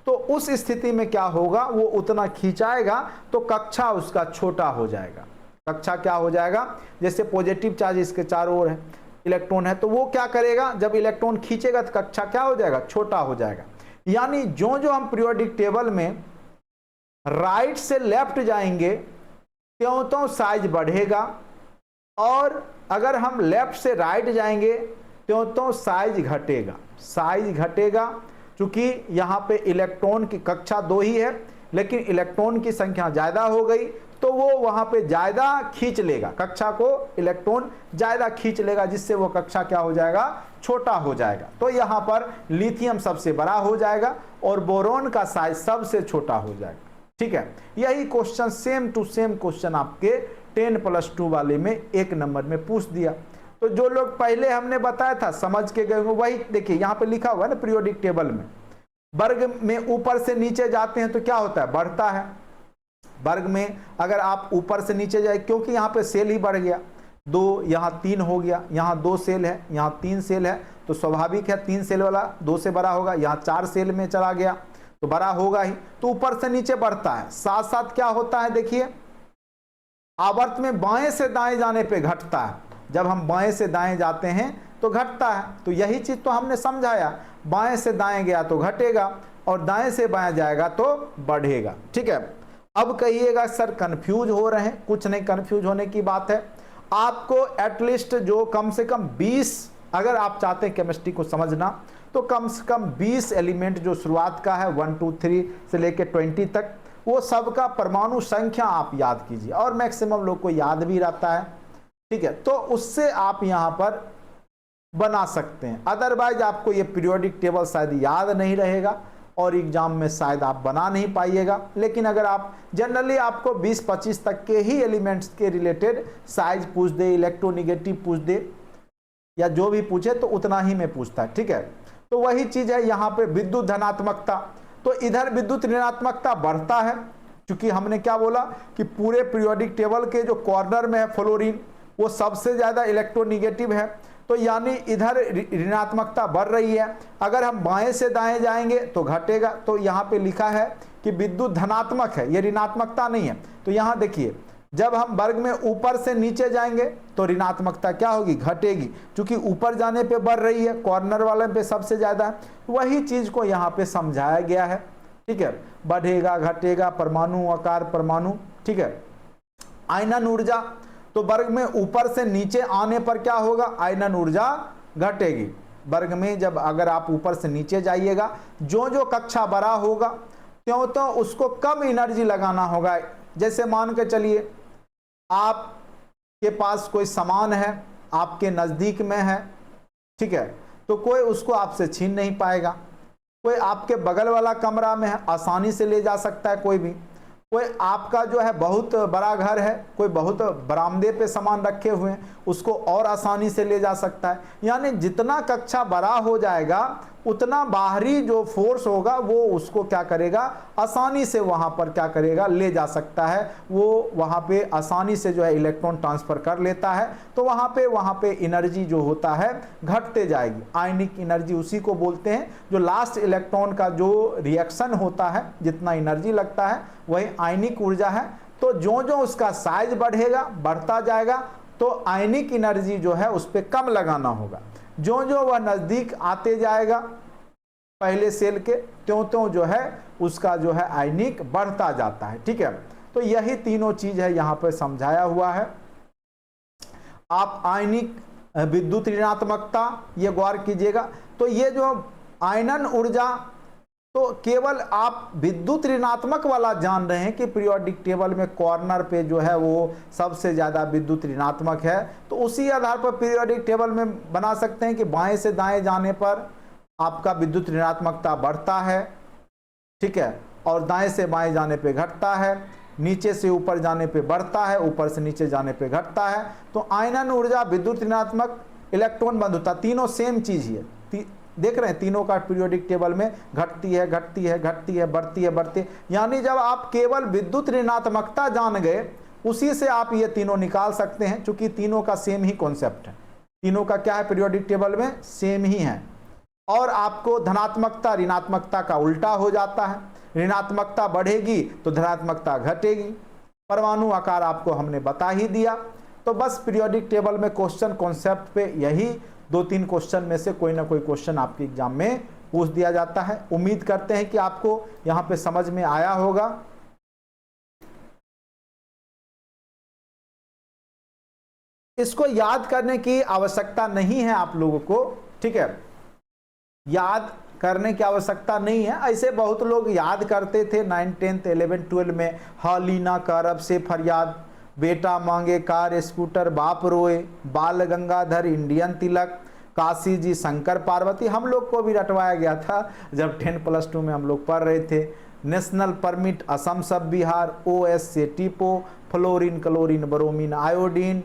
तो उस स्थिति में क्या होगा, वो उतना खींचाएगा तो कक्षा उसका छोटा हो जाएगा। कक्षा क्या हो जाएगा, जैसे पॉजिटिव चार्ज इसके चारों ओर है, इलेक्ट्रॉन है, तो वो क्या करेगा, जब इलेक्ट्रॉन खींचेगा तो कक्षा क्या हो जाएगा, छोटा हो जाएगा। यानी जो जो हम पीरियोडिक टेबल में राइट से लेफ्ट जाएंगे त्यों त्यों साइज बढ़ेगा, और अगर हम लेफ्ट से राइट जाएंगे त्यों त्यों साइज घटेगा, साइज घटेगा। चूंकि यहाँ पे इलेक्ट्रॉन की कक्षा 2 ही है, लेकिन इलेक्ट्रॉन की संख्या ज्यादा हो गई तो वो वहां पे ज्यादा खींच लेगा, कक्षा को इलेक्ट्रॉन ज्यादा खींच लेगा, जिससे वो कक्षा क्या हो जाएगा, छोटा हो जाएगा। तो यहाँ पर लिथियम सबसे बड़ा हो जाएगा और बोरोन का साइज सबसे छोटा हो जाएगा, ठीक है। यही question same to same question आपके 10+2 वाले में 1 नंबर में पूछ दिया। तो जो लोग पहले हमने बताया था समझ के गए वही देखिए, यहाँ पे लिखा हुआ है ना पीरियोडिक टेबल में, वर्ग में ऊपर से नीचे जाते हैं तो क्या होता है, बढ़ता है। वर्ग में अगर आप ऊपर से नीचे जाए, क्योंकि यहाँ पे सेल ही बढ़ गया, 2 यहाँ 3 हो गया, यहाँ 2 सेल है, यहाँ 3 सेल है, तो स्वाभाविक है 3 सेल वाला 2 से बड़ा होगा, यहाँ 4 सेल में चला गया तो बड़ा होगा ही, तो ऊपर से नीचे बढ़ता है। साथ साथ क्या होता है, देखिए आवर्त में बाएं से दाएं जाने पे घटता है, जब हम बाएं से दाएं जाते हैं तो घटता है। तो यही चीज तो हमने समझाया, बाएं से दाएं गया तो घटेगा और दाएं से बाएं जाएगा तो बढ़ेगा, ठीक है। अब कहिएगा सर कंफ्यूज हो रहे हैं, कुछ नहीं कंफ्यूज होने की बात है। आपको एटलीस्ट जो कम से कम 20, अगर आप चाहते हैं केमिस्ट्री को समझना तो कम से कम 20 एलिमेंट जो शुरुआत का है 1 2 3 से लेकर 20 तक, वो सबका परमाणु संख्या आप याद कीजिए, और मैक्सिमम लोग को याद भी रहता है, ठीक है। तो उससे आप यहां पर बना सकते हैं, अदरवाइज आपको ये पीरियोडिक टेबल शायद याद नहीं रहेगा और एग्जाम में शायद आप बना नहीं पाइएगा। लेकिन अगर आप जनरली आपको 20-25 तक के ही एलिमेंट्स के रिलेटेड साइज पूछ दे, इलेक्ट्रोनिगेटिव पूछ दे या जो भी पूछे तो उतना ही में पूछता है, ठीक है। तो वही चीज है यहाँ पे विद्युत धनात्मकता, तो इधर विद्युत ऋणात्मकता बढ़ता है, क्योंकि हमने क्या बोला कि पूरे पीरियोडिक टेबल के जो कॉर्नर में है फ्लोरीन वो सबसे ज्यादा इलेक्ट्रोनिगेटिव है, तो यानी इधर ऋणात्मकता बढ़ रही है। अगर हम बाएं से दाएं जाएंगे तो घटेगा, तो यहाँ पे लिखा है कि विद्युत धनात्मक है, ये ऋणात्मकता नहीं है। तो यहाँ देखिए जब हम वर्ग में ऊपर से नीचे जाएंगे तो ऋणात्मकता क्या होगी, घटेगी, क्योंकि ऊपर जाने पे बढ़ रही है, कॉर्नर वाले पे सबसे ज्यादा है। वही चीज को यहाँ पे समझाया गया है, ठीक है। बढ़ेगा घटेगा, परमाणु आकार परमाणु, ठीक है। आयनन ऊर्जा, तो वर्ग में ऊपर से नीचे आने पर क्या होगा, आयनन ऊर्जा घटेगी। वर्ग में जब अगर आप ऊपर से नीचे जाइएगा, जो जो कक्षा बड़ा होगा त्यों तो उसको कम एनर्जी लगाना होगा। जैसे मान के चलिए आपके पास कोई सामान है, आपके नजदीक में है, ठीक है, तो कोई उसको आपसे छीन नहीं पाएगा। कोई आपके बगल वाला कमरा में है, आसानी से ले जा सकता है कोई भी। कोई आपका जो है बहुत बड़ा घर है, कोई बहुत बरामदे पे सामान रखे हुए हैं, उसको और आसानी से ले जा सकता है। यानी जितना कक्षा बड़ा हो जाएगा उतना बाहरी जो फोर्स होगा वो उसको क्या करेगा, आसानी से वहां पर क्या करेगा, ले जा सकता है, वो वहां पे आसानी से जो है इलेक्ट्रॉन ट्रांसफर कर लेता है। तो वहां पे एनर्जी जो होता है घटते जाएगी। आयनिक एनर्जी उसी को बोलते हैं, जो लास्ट इलेक्ट्रॉन का जो रिएक्शन होता है, जितना एनर्जी लगता है वही आयनिक ऊर्जा है। तो जो जो उसका साइज बढ़ेगा, बढ़ता जाएगा, तो आयनिक एनर्जी जो है उस पर कम लगाना होगा। जो जो वह नजदीक आते जाएगा पहले सेल के, त्यों त्यों जो है उसका जो है आयनिक बढ़ता जाता है। ठीक है, तो यही तीनों चीज है यहाँ पर समझाया हुआ है। आप आयनिक विद्युत ऋणात्मकता ये गौर कीजिएगा। तो ये जो आयनन ऊर्जा, तो केवल आप विद्युत ऋणात्मक वाला जान रहे हैं कि पीरियोडिक टेबल में कॉर्नर पे जो है वो सबसे ज्यादा विद्युत ऋणात्मक है, तो उसी आधार पर पीरियोडिक टेबल में बना सकते हैं कि बाएं से दाएं जाने पर आपका विद्युत ऋणात्मकता बढ़ता है, ठीक है, और दाएं से बाएं जाने पे घटता है, नीचे से ऊपर जाने पे बढ़ता है, ऊपर से नीचे जाने पे घटता है। तो आयनन ऊर्जा, विद्युत ऋणात्मक, इलेक्ट्रॉन बंधुता, तीनों सेम चीज ही है। देख रहे हैं, तीनों का पीरियोडिक टेबल में घटती है, घटती है, घटती है, बढ़ती है, बढ़ती है। यानी जब आप केवल विद्युत ऋणात्मकता जान गए, उसी से आप ये तीनों निकाल सकते हैं, क्योंकि तीनों का सेम ही कॉन्सेप्ट है। तीनों का क्या है, पीरियोडिक टेबल में सेम ही है। और आपको धनात्मकता ऋणात्मकता का उल्टा हो जाता है, ऋणात्मकता बढ़ेगी तो धनात्मकता घटेगी। परमाणु आकार आपको हमने बता ही दिया। तो बस पीरियोडिक टेबल में क्वेश्चन कॉन्सेप्ट पे यही 2-3 क्वेश्चन में से कोई ना कोई क्वेश्चन आपके एग्जाम में पूछ दिया जाता है। उम्मीद करते हैं कि आपको यहां पे समझ में आया होगा। इसको याद करने की आवश्यकता नहीं है आप लोगों को, ठीक है, याद करने की आवश्यकता नहीं है। ऐसे बहुत लोग याद करते थे 9, 10, 11, 12 में। हलीना का रब से फरियाद, बेटा मांगे कार स्कूटर, बाप रोए, बाल गंगाधर, इंडियन तिलक, काशी जी, शंकर पार्वती, हम लोग को भी रटवाया गया था जब 10+2 में हम लोग पढ़ रहे थे। नेशनल परमिट, असम सब बिहार, OS से टीपो, फ्लोरीन, क्लोरीन, ब्रोमीन, आयोडीन,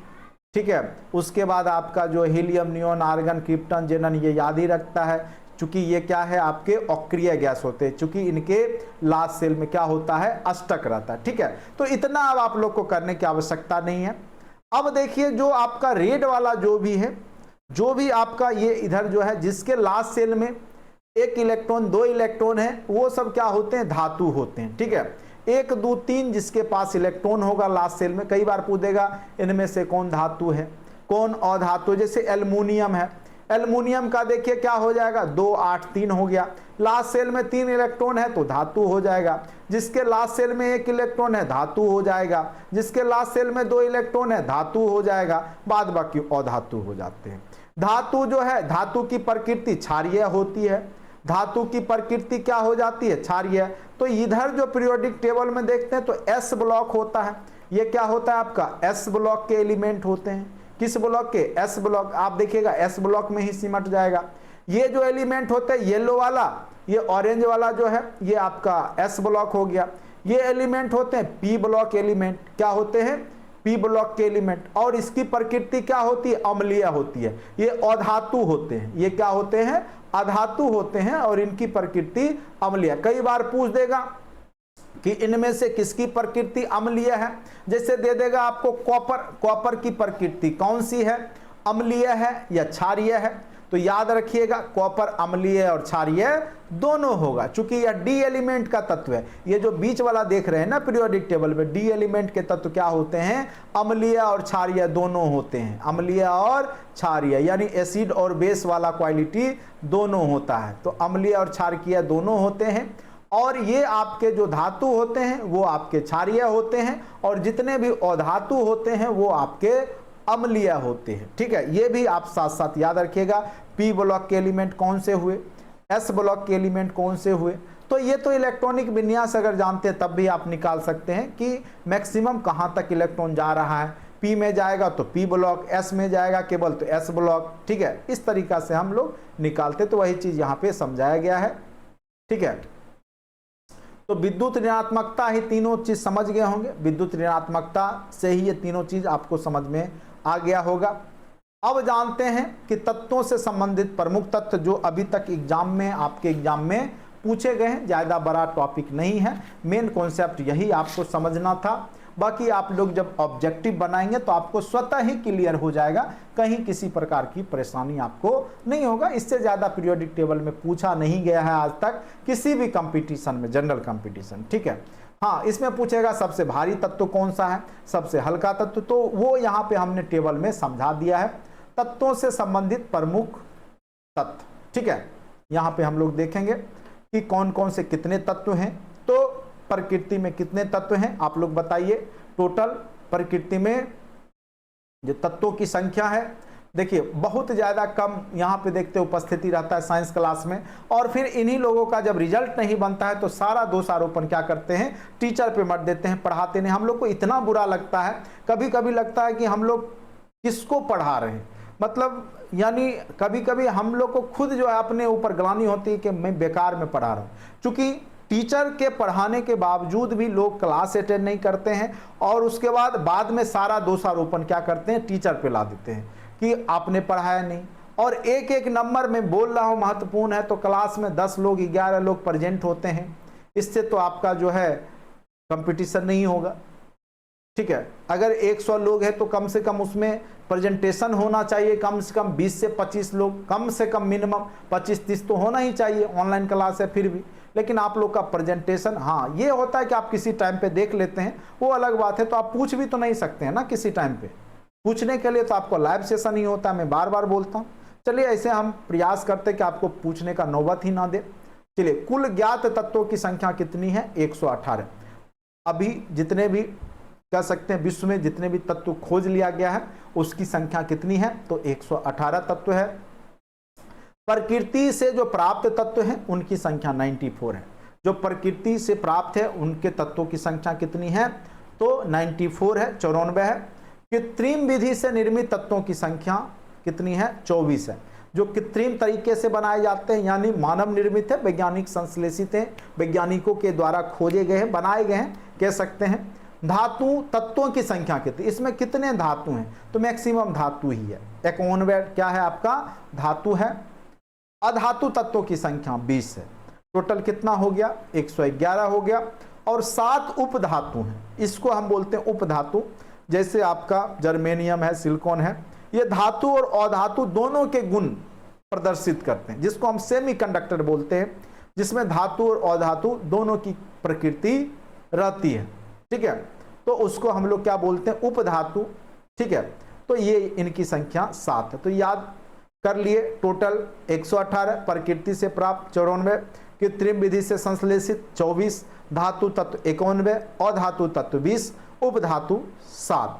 ठीक है। उसके बाद आपका जो हीलियम, नियोन, आर्गन, क्रिप्टन, जेनन, ये याद ही रखता है, चूंकि ये क्या है, आपके अक्रिय गैस होते हैं, चूंकि इनके लास्ट सेल में क्या होता है, अष्टक रहता है। ठीक है, तो इतना अब आप लोग को करने की आवश्यकता नहीं है। अब देखिए, जो आपका रेड वाला जो भी है, जो भी आपका ये इधर जो है, जिसके लास्ट सेल में 1 इलेक्ट्रॉन 2 इलेक्ट्रॉन है, वो सब क्या होते हैं, धातु होते हैं। ठीक है, 1, 2, 3 जिसके पास इलेक्ट्रॉन होगा लास्ट सेल में, कई बार पूछेगा इनमें से कौन धातु है, कौन अधातु। जैसे एल्युमिनियम है, एल्युमिनियम का देखिए क्या हो जाएगा, 2, 8, 3 हो गया। लास्ट सेल में 3 इलेक्ट्रॉन है तो धातु हो जाएगा। जिसके लास्ट सेल में 1 इलेक्ट्रॉन है धातु हो जाएगा। जिसके लास्ट सेल में 2 इलेक्ट्रॉन है धातु हो जाएगा। बाद बाकी अधातु हो जाते हैं। धातु जो है, धातु की प्रकृति क्षारीय होती है। धातु की प्रकृति क्या हो जाती है, क्षारीय। तो इधर जो पीरियोडिक टेबल में देखते हैं तो S ब्लॉक होता है। ये क्या होता है, आपका S ब्लॉक के एलिमेंट होते हैं। किस ब्लॉक के, S ब्लॉक। आप देखिएगा S ब्लॉक में ही सिमट जाएगा। ये जो एलिमेंट होता है येलो वाला, ये ऑरेंज वाला जो है, ये आपका S ब्लॉक हो गया। ये एलिमेंट होते हैं P ब्लॉक एलिमेंट। क्या होते हैं, P ब्लॉक के एलिमेंट। और इसकी प्रकृति क्या होती है, अम्लीय होती है। ये अधातु होते हैं। ये क्या होते हैं, अधातु होते हैं, और इनकी प्रकृति अम्लीय। कई बार पूछ देगा कि इनमें से किसकी प्रकृति अम्लीय है। जैसे दे देगा आपको कॉपर, कॉपर की प्रकृति कौन सी है, अम्लीय है या क्षारीय है। तो याद रखिएगा, कॉपर अम्लीय और क्षारीय दोनों होगा, चूंकि यह डी एलिमेंट का तत्व है। ये जो बीच वाला देख रहे हैं ना पीरियोडिक टेबल में, डी एलिमेंट के तत्व क्या होते हैं, अम्लीय और क्षारीय दोनों होते हैं। अम्लीय और क्षारीय यानी एसिड और बेस वाला क्वालिटी दोनों होता है। तो अम्लीय और क्षारीय दोनों होते हैं। और ये आपके जो धातु होते हैं वो आपके क्षारीय होते हैं, और जितने भी अधातु होते हैं वो आपके अम्लीय होते हैं। ठीक है, ये भी आप साथ साथ याद रखिएगा। P ब्लॉक के एलिमेंट कौन से हुए, S ब्लॉक के एलिमेंट कौन से हुए। तो ये तो इलेक्ट्रॉनिक विन्यास अगर जानते हैं तब भी आप निकाल सकते हैं कि मैक्सिमम कहाँ तक इलेक्ट्रॉन जा रहा है। P में जाएगा तो P ब्लॉक, S में जाएगा केवल तो S ब्लॉक। ठीक है, इस तरीका से हम लोग निकालते, तो वही चीज यहाँ पे समझाया गया है। ठीक है, तो विद्युत ऋणात्मकता ही तीनों चीज समझ गए होंगे। विद्युत ऋणात्मकता से ही ये तीनों चीज आपको समझ में आ गया होगा। अब जानते हैं कि तत्वों से संबंधित प्रमुख तत्व जो अभी तक एग्जाम में, आपके एग्जाम में पूछे गए हैं। ज़्यादा बड़ा टॉपिक नहीं है, मेन कॉन्सेप्ट यही आपको समझना था। बाकी आप लोग जब ऑब्जेक्टिव बनाएंगे तो आपको स्वतः ही क्लियर हो जाएगा, कहीं किसी प्रकार की परेशानी आपको नहीं होगा। इससे ज़्यादा पीरियोडिक टेबल में पूछा नहीं गया है आज तक किसी भी कंपटीशन में, जनरल कंपटीशन, ठीक है। हाँ, इसमें पूछेगा सबसे भारी तत्व कौन सा है, सबसे हल्का तत्व, तो वो यहाँ पे हमने टेबल में समझा दिया है। तत्वों से संबंधित प्रमुख तत्व, ठीक है। यहाँ पे हम लोग देखेंगे कि कौन कौन से कितने तत्व हैं। तो प्रकृति में कितने तत्व हैं आप लोग बताइए। टोटल प्रकृति में जो तत्वों की संख्या है, देखिए बहुत ज़्यादा कम यहाँ पे देखते उपस्थिति रहता है साइंस क्लास में, और फिर इन्हीं लोगों का जब रिजल्ट नहीं बनता है तो सारा दोषारोपण क्या करते हैं, टीचर पे मत देते हैं, पढ़ाते नहीं। हम लोग को इतना बुरा लगता है, कभी कभी लगता है कि हम लोग किसको पढ़ा रहे हैं, मतलब यानी कभी कभी हम लोग को खुद जो है अपने ऊपर ग्लानि होती है कि मैं बेकार में पढ़ा रहा हूँ। चूँकि टीचर के पढ़ाने के बावजूद भी लोग क्लास अटेंड नहीं करते हैं, और उसके बाद में सारा दोषारोपण क्या करते हैं, टीचर पे ला देते हैं कि आपने पढ़ाया नहीं। और एक एक नंबर में बोल रहा हूँ महत्वपूर्ण है, तो क्लास में 10 लोग 11 लोग प्रेजेंट होते हैं, इससे तो आपका जो है कंपटीशन नहीं होगा, ठीक है। अगर 100 लोग हैं तो कम से कम उसमें प्रेजेंटेशन होना चाहिए, कम से कम 20 से 25 लोग, कम से कम मिनिमम 25-30 तो होना ही चाहिए। ऑनलाइन क्लास है फिर भी, लेकिन आप लोग का प्रेजेंटेशन, हाँ ये होता है कि आप किसी टाइम पे देख लेते हैं, वो अलग बात है। तो आप पूछ भी तो नहीं सकते हैं ना किसी टाइम पे, पूछने के लिए तो आपको लाइव सेशन ही होता है, मैं बार बार बोलता हूँ। चलिए ऐसे हम प्रयास करते हैं कि आपको पूछने का नौबत ही ना दे। चलिए, कुल ज्ञात तत्वों की संख्या कितनी है, 118। अभी जितने भी कह सकते हैं विश्व में जितने भी तत्व खोज लिया गया है उसकी संख्या कितनी है, तो 118 तत्व है। प्रकृति से जो प्राप्त तत्व हैं उनकी संख्या 94 है। जो प्रकृति से प्राप्त है उनके तत्वों की संख्या कितनी है, तो 94 है, 94 है। कृत्रिम विधि से निर्मित तत्वों की संख्या कितनी है, 24 है। जो कृत्रिम तरीके से बनाए जाते हैं यानी मानव निर्मित है, वैज्ञानिक संश्लेषित हैं, वैज्ञानिकों के द्वारा खोजे गए हैं, बनाए गए हैं, कह सकते हैं। धातु तत्वों की संख्या कितनी, इसमें कितने धातु हैं, तो मैक्सिमम धातु ही है, 91 क्या है आपका, धातु है। अधातु तत्वों की संख्या 20 है। टोटल कितना हो गया, 111 हो गया। और 7 उपधातु हैं, इसको हम बोलते हैं उपधातु। जैसे आपका जर्मेनियम है, सिलिकॉन है, ये धातु और अधातु दोनों के गुण प्रदर्शित करते हैं, जिसको हम सेमीकंडक्टर बोलते हैं, जिसमें धातु और अधातु दोनों की प्रकृति रहती है, ठीक है। तो उसको हम लोग क्या बोलते हैं, उपधातु, ठीक है। तो ये इनकी संख्या 7 है। तो याद कर लिए, टोटल 118, प्रकृति से प्राप्त 94, कृत्रिम विधि से संश्लेषित 24, धातु तत्व 91, अधातु तत्व 20, उपधातु 7।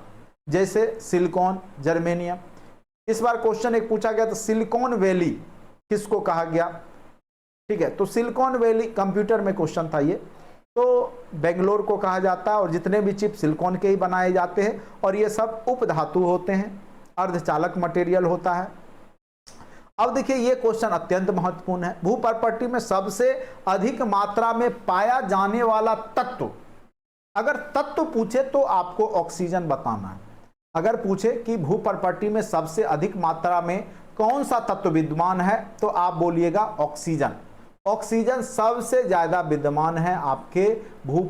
जैसे सिलिकॉन, जर्मेनियम। इस बार क्वेश्चन एक पूछा गया था, सिलिकॉन वैली किसको कहा गया, ठीक है। तो सिलिकॉन वैली कंप्यूटर में क्वेश्चन था ये, तो बेंगलोर को कहा जाता है, और जितने भी चिप सिलिकॉन के ही बनाए जाते हैं, और ये सब उपधातु होते हैं, अर्धचालक मटेरियल होता है। अब देखिए ये क्वेश्चन अत्यंत महत्वपूर्ण है। भू प्रॉपर्टी में सबसे अधिक मात्रा में पाया जाने वाला तत्व, अगर तत्व पूछे तो आपको ऑक्सीजन बताना है। अगर पूछे कि भू प्रॉपर्टी में सबसे अधिक मात्रा में कौन सा तत्व विद्यमान है, तो आप बोलिएगा ऑक्सीजन। ऑक्सीजन सबसे ज्यादा विद्यमान है आपके भू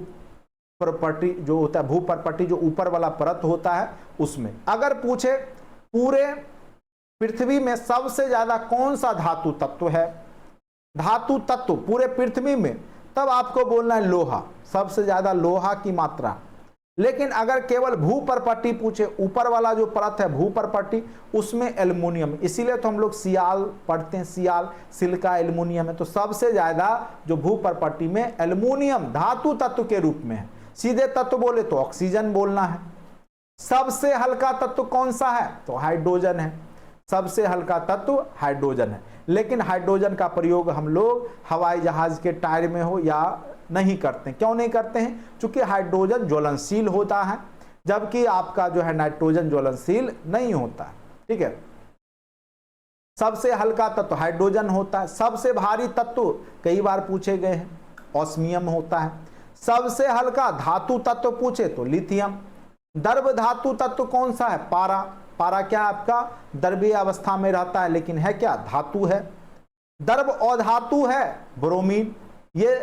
प्रॉपर्टी जो होता है, भू प्रॉपर्टी जो ऊपर वाला परत होता है उसमें। अगर पूछे पूरे पृथ्वी में सबसे ज्यादा कौन सा धातु तत्व है, धातु तत्व पूरे पृथ्वी में, तब आपको बोलना है लोहा, सबसे ज्यादा लोहा की मात्रा। लेकिन अगर केवल भू प्रॉपर्टी पूछे, ऊपर वाला जो परत है भू प्रॉपर्टी, उसमें एल्युमिनियम, इसीलिए तो हम लोग सियाल पढ़ते हैं, सियाल सिलिका एल्युमिनियम है। तो सबसे ज्यादा जो भू प्रॉपर्टी में एल्युमिनियम धातु तत्व के रूप में है। सीधे तत्व बोले तो ऑक्सीजन बोलना है। सबसे हल्का तत्व कौन सा है, तो हाइड्रोजन है। सबसे हल्का तत्व हाइड्रोजन है। लेकिन हाइड्रोजन का प्रयोग हम लोग हवाई जहाज के टायर में हो या नहीं करते हैं। क्यों नहीं करते हैं, क्योंकि हाइड्रोजन ज्वलनशील होता है, जबकि आपका जो है नाइट्रोजन ज्वलनशील नहीं होता है, ठीक है। सबसे हल्का तत्व हाइड्रोजन होता है। सबसे भारी तत्व कई बार पूछे गए हैं, ऑस्मियम होता है। सबसे हल्का धातु तत्व पूछे तो लिथियम। द्रव धातु तत्व कौन सा है, पारा। पारा क्या है आपका, द्रव्य अवस्था में रहता है, लेकिन है क्या, धातु है। द्रव अधातु है ब्रोमीन, ये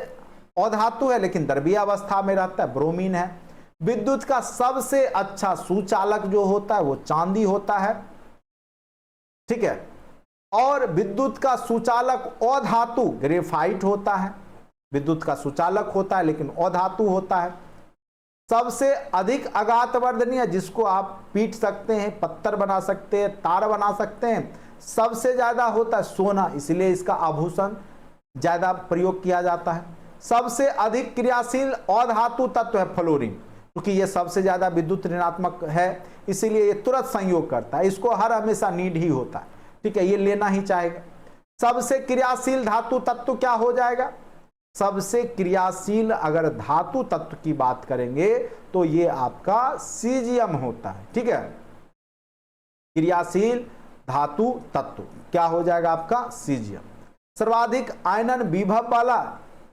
अधातु है लेकिन द्रव्य अवस्था में रहता है, ब्रोमीन है। विद्युत का सबसे अच्छा सुचालक जो होता है वो चांदी होता है, ठीक है। और विद्युत का सुचालक अधातु ग्रेफाइट होता है, विद्युत का सुचालक होता है लेकिन अधातु होता है। सबसे अधिक आघात वर्धनीय, जिसको आप पीट सकते हैं, पत्थर बना सकते हैं, तार बना सकते हैं, सबसे ज्यादा होता है सोना, इसलिए इसका आभूषण ज्यादा प्रयोग किया जाता है। सबसे अधिक क्रियाशील अधातु तत्व है फ्लोरीन, क्योंकि ये सबसे ज्यादा विद्युत ऋणात्मक है, इसीलिए ये तुरंत संयोग करता है, इसको हर हमेशा नीड ही होता है, ठीक है, ये लेना ही चाहेगा। सबसे क्रियाशील धातु तत्व क्या हो जाएगा, सबसे क्रियाशील अगर धातु तत्व की बात करेंगे तो ये आपका सीजियम होता है, ठीक है। क्रियाशील धातु तत्व क्या हो जाएगा आपका, सीजियम। सर्वाधिक आयनन विभव वाला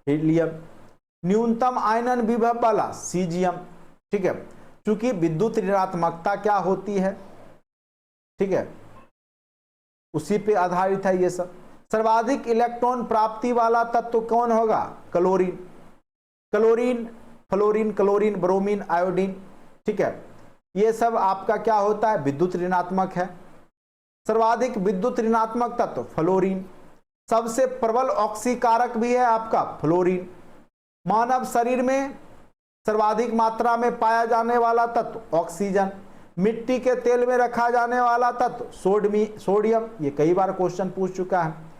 हीलियम, न्यूनतम आयनन विभव वाला सीजियम, ठीक है, क्योंकि विद्युत ऋणात्मकता क्या होती है, ठीक है, उसी पे आधारित है ये सब। सर्वाधिक इलेक्ट्रॉन प्राप्ति वाला तत्व कौन होगा, chlorine, chlorine, fluorine, chlorine, bromine, iodine, ठीक है, ये सब आपका क्या होता है, विद्युत ऋणात्मक है। सर्वाधिक विद्युत ऋणात्मक तत्व फ्लोरीन, सबसे प्रबल ऑक्सीकारक भी है आपका फ्लोरीन। मानव शरीर में सर्वाधिक मात्रा में पाया जाने वाला तत्व ऑक्सीजन। मिट्टी के तेल में रखा जाने वाला तत्व सोडियम, ये कई बार क्वेश्चन पूछ चुका है।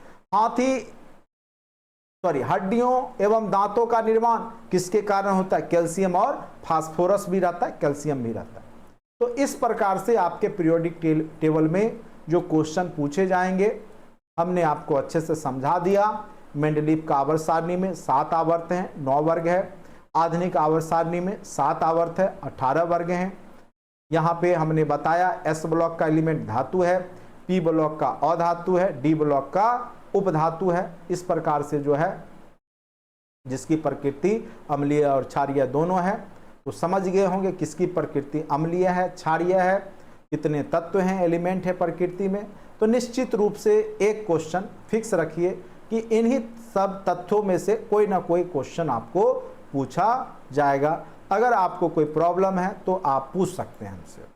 हड्डियों एवं दांतों का निर्माण किसके कारण होता है, कैल्शियम और फास्फोरस भी रहता है, कैल्शियम भी रहता है। तो इस प्रकार से आपके पीरियोडिक टेबल में जो क्वेश्चन पूछे जाएंगे हमने आपको अच्छे से समझा दिया। मेंडलीव का आवर्त सारणी में 7 आवर्त हैं, 9 वर्ग है। आधुनिक आवर्त सारणी में 7 आवर्त है, 18 वर्ग हैं। यहाँ पे हमने बताया एस ब्लॉक का एलिमेंट धातु है, पी ब्लॉक का अधातु है, डी ब्लॉक का उपधातु है। इस प्रकार से जो है जिसकी प्रकृति अम्लीय और क्षारीय दोनों है, तो समझ गए होंगे किसकी प्रकृति अम्लीय है, क्षारीय है, कितने तत्व हैं, एलिमेंट है प्रकृति में। तो निश्चित रूप से एक क्वेश्चन फिक्स रखिए कि इन्हीं सब तथ्यों में से कोई ना कोई क्वेश्चन आपको पूछा जाएगा। अगर आपको कोई प्रॉब्लम है तो आप पूछ सकते हैं हमसे।